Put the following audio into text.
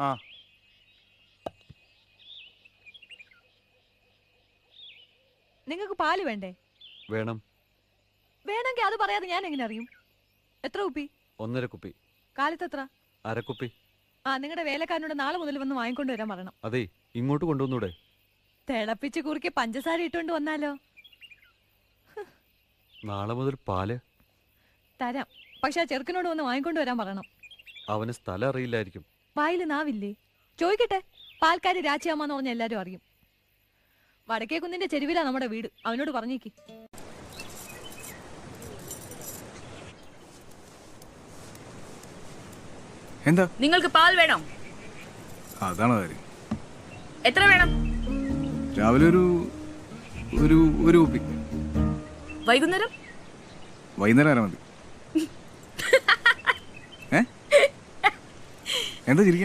ആ നിങ്ങൾക്ക് പാല് വേണ്ടേ? വേണം. വേണമെങ്കിൽ അത് പറയാതെ ഞാൻ എങ്ങനെ അറിയും? എത്ര കുപ്പി? 1.5 കുപ്പി. കാലത്ത് എത്ര? 1/2 കുപ്പി. ആ, നിങ്ങളുടെ വേലക്കാരനോട് നാളെ മുതൽ വന്ന് വാങ്ങിക്കൊണ്ട് വരാൻ പറയണം. അതെ, ഇങ്ങോട്ട് കൊണ്ടുവന്നൂടെ? തിളപ്പിച്ച് കുറുക്കി പഞ്ചസാര ഇട്ടുകൊണ്ട് വന്നാലോ? നാളെ മുതൽ പാല് തരാം, പക്ഷെ ആ ചെറുക്കനോട് വന്ന് വാങ്ങിക്കൊണ്ട് വരാൻ പറയണം. അവന് സ്ഥലം അറിയില്ലായിരിക്കും. വായില് നാവില്ലേ? ചോദിക്കട്ടെ. പാൽക്കാരി രാച്ചിയാമ്മന്ന് പറഞ്ഞ എല്ലാരും അറിയും. വടക്കേ കുന്നിന്റെ ചെരുവിലാ നമ്മുടെ വീട്. അവനോട് പറഞ്ഞേക്ക്. എന്താ നിങ്ങൾക്ക് പാൽ വേണം? അതാണ് കാര്യം. എത്ര വേണം? രാവിലെ ഒരു കുപ്പി. വൈകുന്നേരം? വൈകുന്നേരം വരെ മതി. എന്താ ചിരിക്കാൻ?